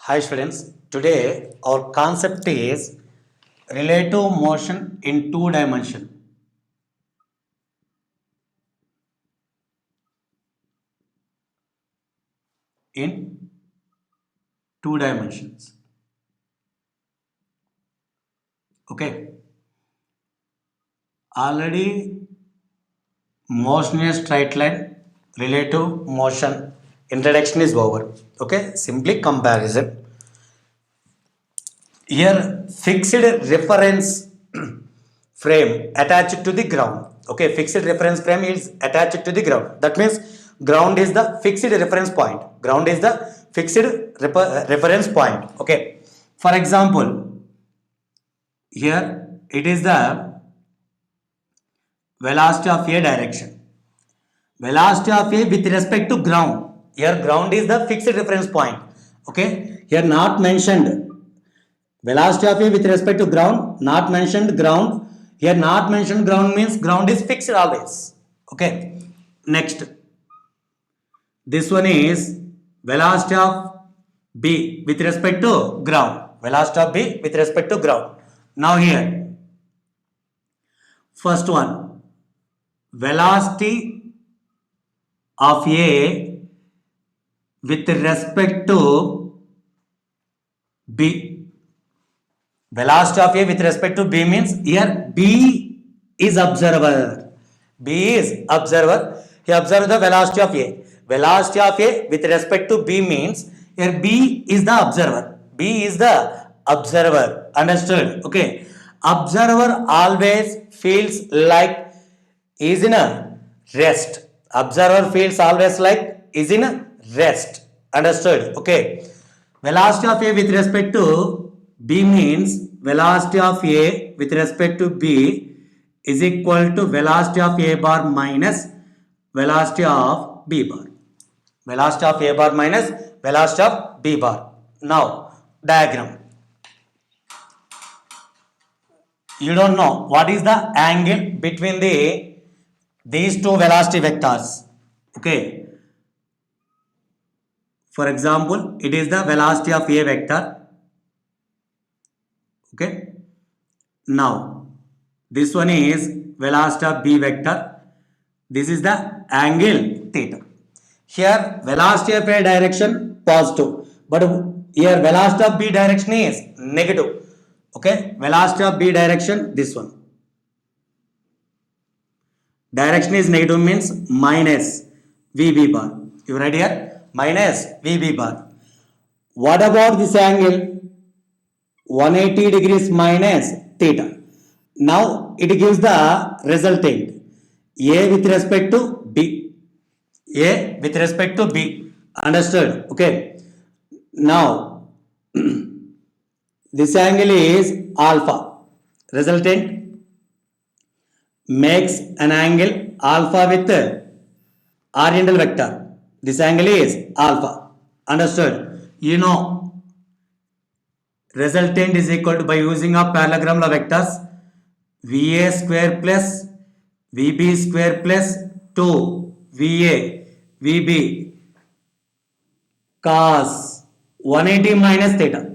Hi students, today our concept is relative motion in two dimension. In two dimensions. Okay. Already motion is straight line, relative motion introduction is over. Okay, simply comparison. Here fixed reference frame attached to the ground. Okay, fixed reference frame is attached to the ground. That means ground is the fixed reference point. Ground is the fixed reference point. Okay, for example, here it is the velocity of a direction. Velocity of a with respect to ground. Here ground is the fixed reference point. Okay, here not mentioned velocity of a with respect to ground, not mentioned ground. Here not mentioned ground means ground is fixed always. Okay. Next. This one is velocity of B with respect to ground. Velocity of B with respect to ground. Now here. First one. Velocity of A with respect to B. Velocity of A with respect to B means here B is observer. B is observer. He observed the velocity of A. Velocity of A with respect to B means here B is the observer. B is the observer. Understood? Okay. Observer always feels like is in a rest. Observer feels always like is in a rest. Understood? Okay. Velocity of A with respect to B means velocity of A with respect to B is equal to velocity of A bar minus velocity of B bar. Velocity of A bar minus velocity of B bar. Now, diagram. You don't know what is the angle between these two velocity vectors. Okay. For example, it is the velocity of A vector. Okay. Now, this one is velocity of B vector. This is the angle theta. Here, velocity of A direction positive, but here velocity of B direction is negative. Okay, velocity of B direction this one. Direction is negative means minus VB bar. You write here minus VB bar. What about this angle? 180 degrees minus theta. Now it gives the resultant A with respect to B. A with respect to B. Understood? Okay. Now this angle is alpha. Resultant makes an angle alpha with oriental vector. This angle is alpha. Understood? You know resultant is equal to by using a parallelogram law vectors VA square plus VB square plus 2 VA VB cos 180 minus theta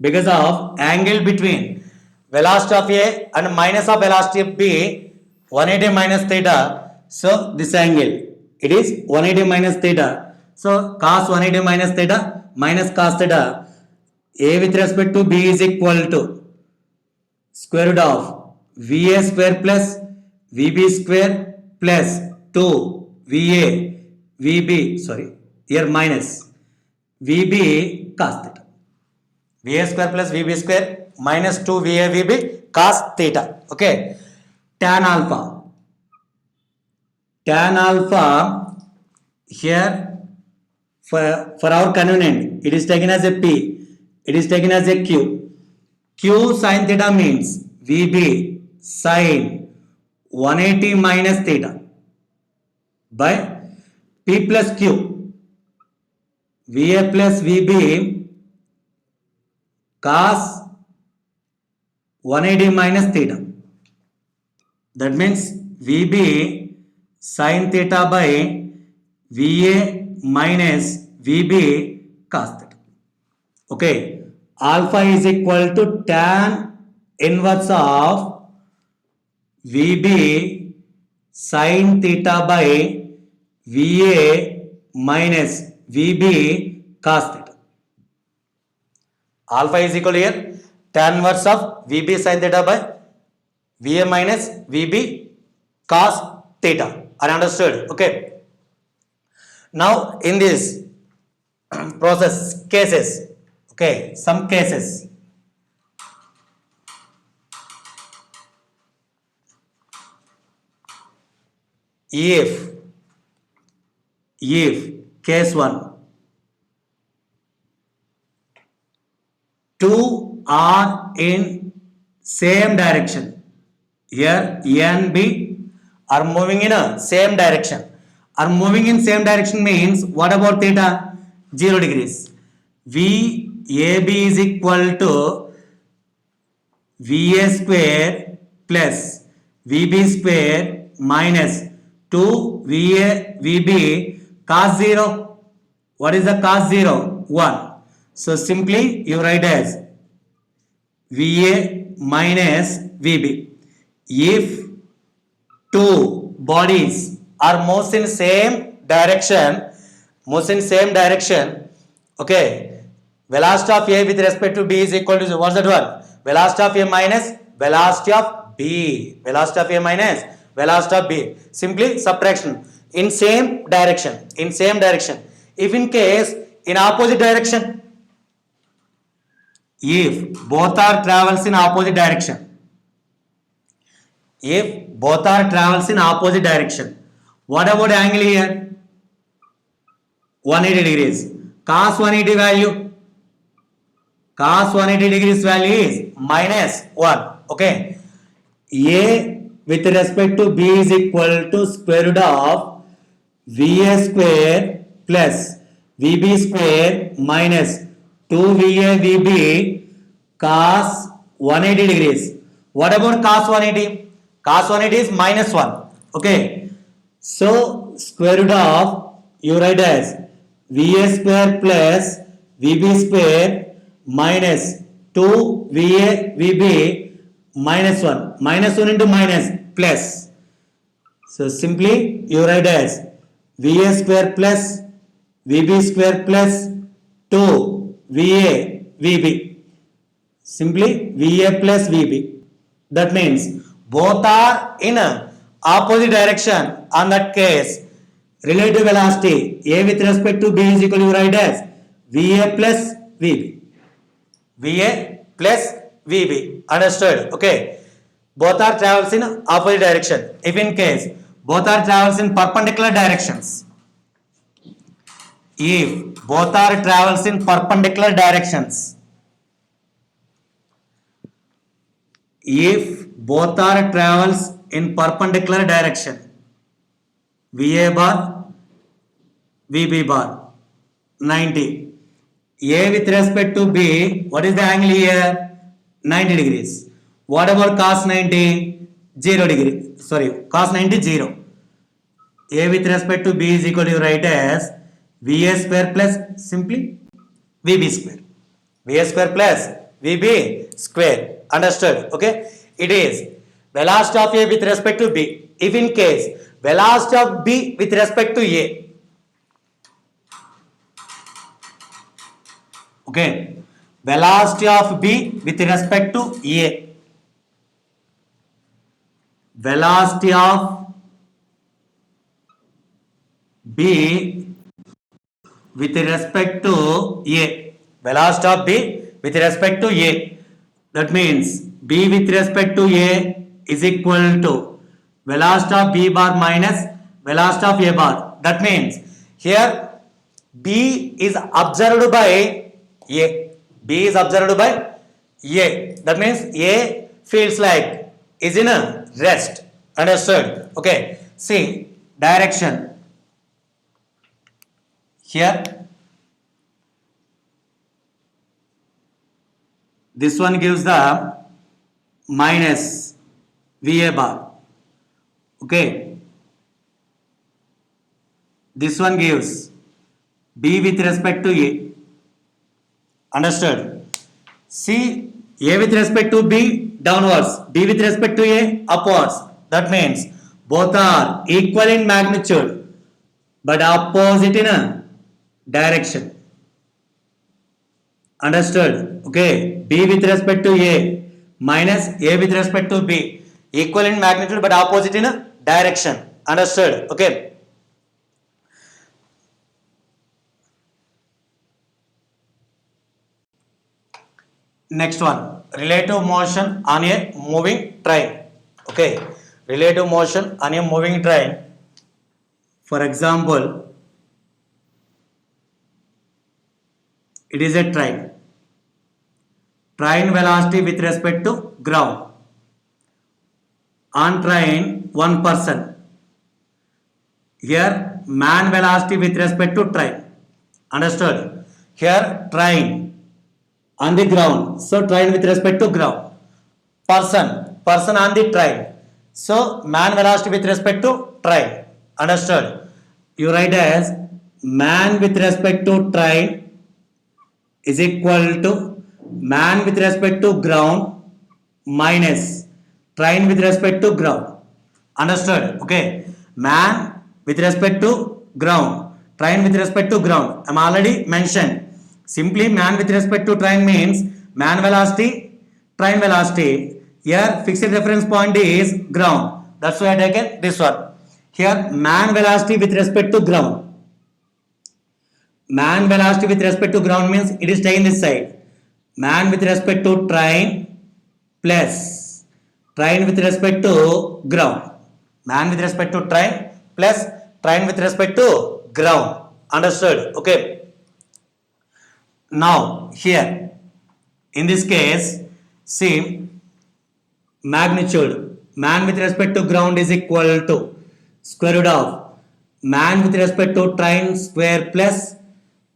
because of angle between velocity of A and minus of velocity of B 180 minus theta. So this angle it is 180 minus theta. So cos 180 minus theta minus cos theta A with respect to B is equal to square root of VA square plus VB square plus 2 VA VB sorry here minus VB cos theta. VA square plus VB square minus 2 VA VB cos theta. Okay. Tan alpha. Tan alpha here for our convenient it is taken as a P. It is taken as a Q. Q sin theta means VB sin 180 minus theta by P plus Q. VA plus VB cos 180 minus theta. That means VB sin theta by VA minus VB cos theta. Okay, alpha is equal to tan inverse of VB sin theta by VA minus VB cos theta. Alpha is equal here tan inverse of VB sin theta by VA minus VB cos theta. Are understood? Okay. Now in this process cases, okay, some cases, if case 1, two are in same direction, here A and B are moving in a same direction. Are moving in same direction means what about theta? 0 degrees. VAB is equal to VA square plus VB square minus 2 VB cos 0. What is the cos 0? 1. So simply you write as VA minus VB. If two bodies are moves in same direction, okay, velocity of A with respect to B is equal to, what's that one? Velocity of A minus velocity of B. Velocity of A minus velocity of B. Simply subtraction. In same direction. If in case in opposite direction, if both are travels in opposite direction, what about angle here? 180 degrees. Cos 180 degrees value is minus 1. Okay. A with respect to B is equal to square root of VA square plus VB square minus 2VA VB cos 180 degrees. What about cos 180? Cos 180 is minus 1. Okay. So square root of, you write as VA square plus VB square minus 2VA VB minus 1. Minus 1 into minus plus. So simply you write as VA square plus VB square plus 2 VA VB. Simply VA plus VB. That means both are in a opposite direction. On that case, relative velocity A with respect to B is equal to, write as VA plus VB. VA plus VB. Understood? Okay. Both are travels in opposite direction. If in case both are travels in perpendicular directions, if both are travels in perpendicular directions, if both are travels in perpendicular direction, VA bar, VB bar, 90. A with respect to B, what is the angle here? 90 degrees. What about cos 90? 0 degree. Sorry, cos 90 0. A with respect to B is equal to, write as VA square plus simply VB square. VA square plus VB square. Understood? Okay. It is velocity of A with respect to B. If in case velocity of B with respect to A. Okay. Velocity of B with respect to A. Velocity of B with respect to A. Velocity of B with respect to A. That means B with respect to A is equal to velocity of B bar minus velocity of A bar. That means here B is observed by A. B is observed by A. That means A feels like is in a rest. Understood? Okay. See direction. Here this one gives the minus VA bar. Okay. This one gives B with respect to A. Understood? C, A with respect to B downwards, B with respect to A upwards. That means both are equal in magnitude but opposite in a direction. Understood? Okay. B with respect to A minus A with respect to B. Equal in magnitude but opposite in a direction. Understood? Okay. Next one. Relative motion on a moving train. Okay. Relative motion on a moving train. For example, it is a train. Train velocity with respect to ground. On train, one person. Here, man velocity with respect to train. Understood? Here, train on the ground. So, train with respect to ground. Person on the train. So, man velocity with respect to train. Understood? You write as man with respect to train is equal to man with respect to ground minus train with respect to ground. Understood? Okay. Man with respect to ground, train with respect to ground. I'm already mentioned. Simply man with respect to train means man velocity, train velocity. Here fixed reference point is ground. That's why I taken this one. Here man velocity with respect to ground. Man velocity with respect to ground means it is taken this side. Man with respect to train plus train with respect to ground. Man with respect to train plus train with respect to ground. Understood? Okay. Now here in this case, see magnitude. Man with respect to ground is equal to square root of man with respect to train square plus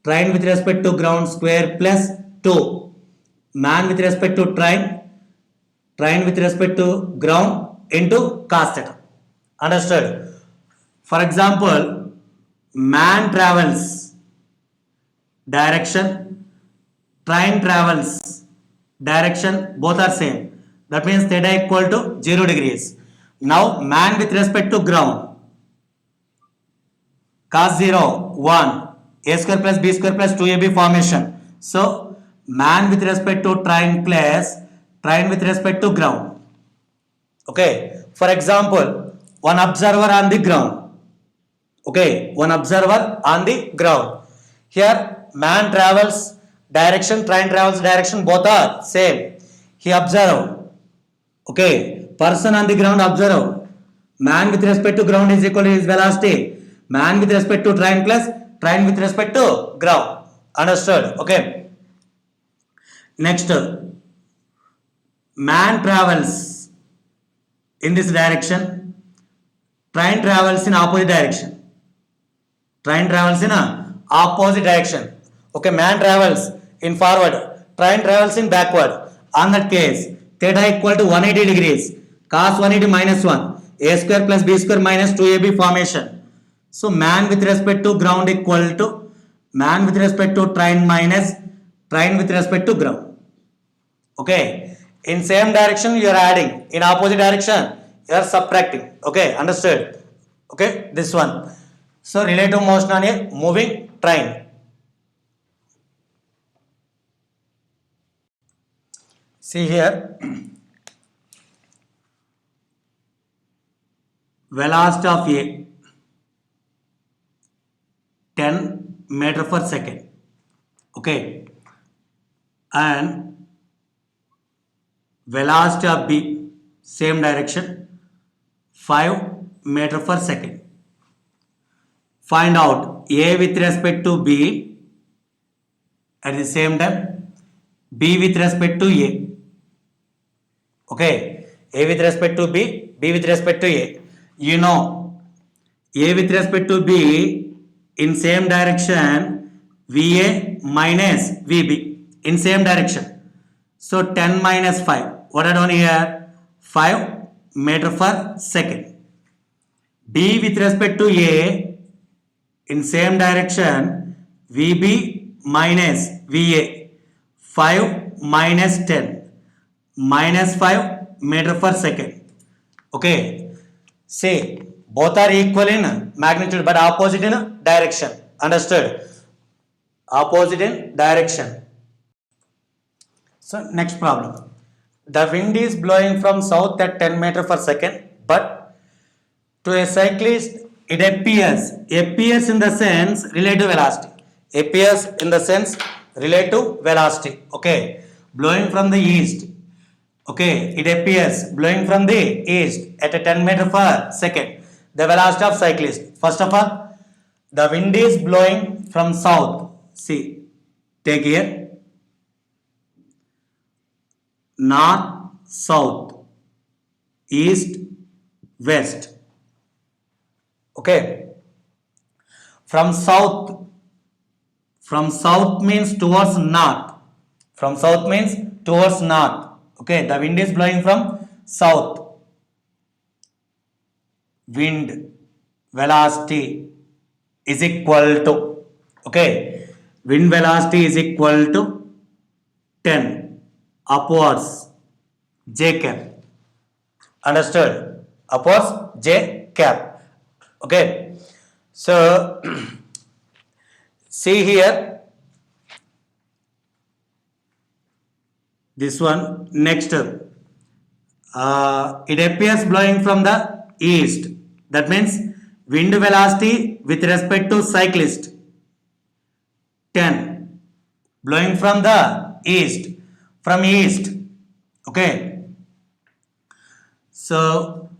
train with respect to ground square plus 2. Man with respect to train with respect to ground into cos theta. Understood? For example, man travels direction, train travels direction, both are same. That means theta equal to 0 degrees. Now man with respect to ground, cos 0, 1, a square plus b square plus 2ab formation. So man with respect to train plus train with respect to ground. Okay. For example, one observer on the ground. Okay. One observer on the ground. Here man travels direction, train travels direction, both are same. He observed. Okay. Person on the ground observed. Man with respect to ground is equal to his velocity. Man with respect to train plus train with respect to ground. Understood? Okay. Next, man travels in this direction, train travels in opposite direction. Train travels in a opposite direction. Okay, man travels in forward, train travels in backward. On that case, theta equal to 180 degrees, cos 180 minus 1, a square plus b square minus 2ab formation. So man with respect to ground equal to man with respect to train minus train with respect to ground. Okay, in same direction you are adding, in opposite direction you are subtracting. Okay, understood? Okay, this one. So relative motion on a moving train. See here, velocity of a 10 meter per second. Okay, and velocity of b same direction 5 meter per second. Find out a with respect to b at the same time b with respect to a. Okay, a with respect to b with respect to a. You know, a with respect to b in same direction va minus vb in same direction. So 10 minus 5. What are done here? 5 meter per second. B with respect to A in same direction VB minus VA. 5 minus 10 minus 5 meter per second. Okay, see, both are equal in magnitude but opposite in direction. Understood? Opposite in direction. So next problem. The wind is blowing from south at 10 meter per second, but to a cyclist it appears in the sense relative velocity. Appears in the sense relative velocity. Okay, blowing from the east. Okay, it appears blowing from the east at a 10 meter per second. The velocity of cyclist. First of all, the wind is blowing from south. See, take here north, south, east, west. Okay, from south means towards north. From south means towards north. Okay, the wind is blowing from south. Wind velocity is equal to, okay, wind velocity is equal to 10 upwards j cap. Understood? Upwards j cap. Okay, so see here, this one. Next, it appears blowing from the east. That means wind velocity with respect to cyclist 10, blowing from the east. Okay, so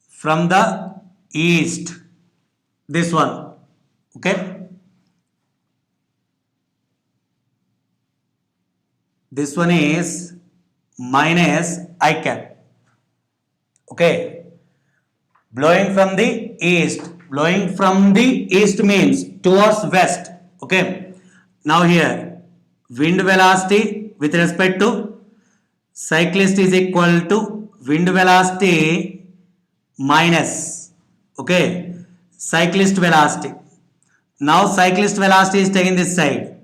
from the east, this one. Okay, this one is minus I cap. Okay, blowing from the east. Blowing from the east means towards west. Okay, now here wind velocity with respect to cyclist is equal to wind velocity minus, okay, cyclist velocity. Now cyclist velocity is taken this side.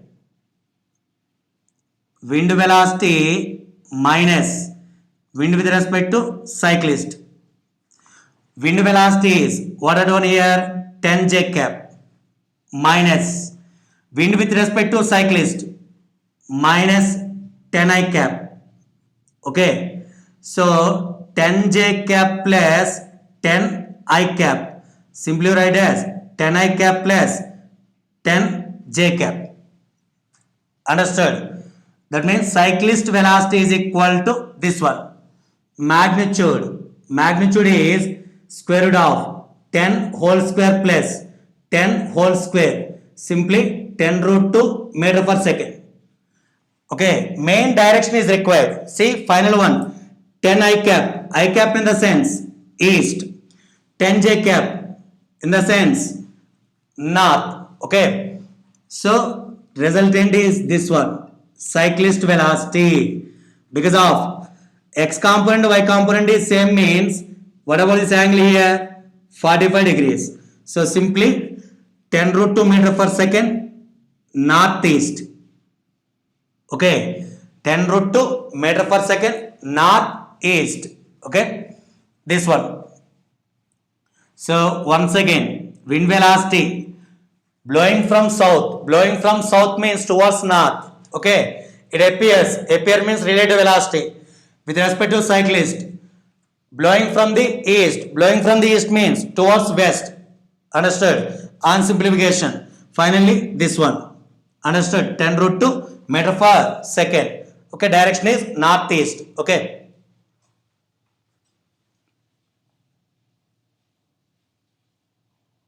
Wind velocity minus wind with respect to cyclist. Wind velocity is what I done here, 10 j cap, minus wind with respect to cyclist minus 10 I cap. Okay, so 10 j cap plus 10 I cap. Simply write as 10 I cap plus 10 j cap. Understood? That means cyclist velocity is equal to this one. Magnitude is square root of 10 whole square plus 10 whole square. Simply 10 root 2 meter per second. Okay, main direction is required. See, final one, 10 I cap. I cap in the sense east. 10 j cap in the sense north. Okay, so resultant is this one, cyclist velocity. Because of x component, y component is same, means what about this angle here, 45 degrees. So simply 10 root 2 meter per second northeast. Okay, 10 root 2 meter per second northeast. Okay, this one. So once again, wind velocity blowing from south means towards north. Okay, it appear means relative velocity with respect to cyclist. Blowing from the east means towards west. Understood? On simplification, finally this one. Understood? 10 root 2 meter per second. Okay, direction is northeast. Okay.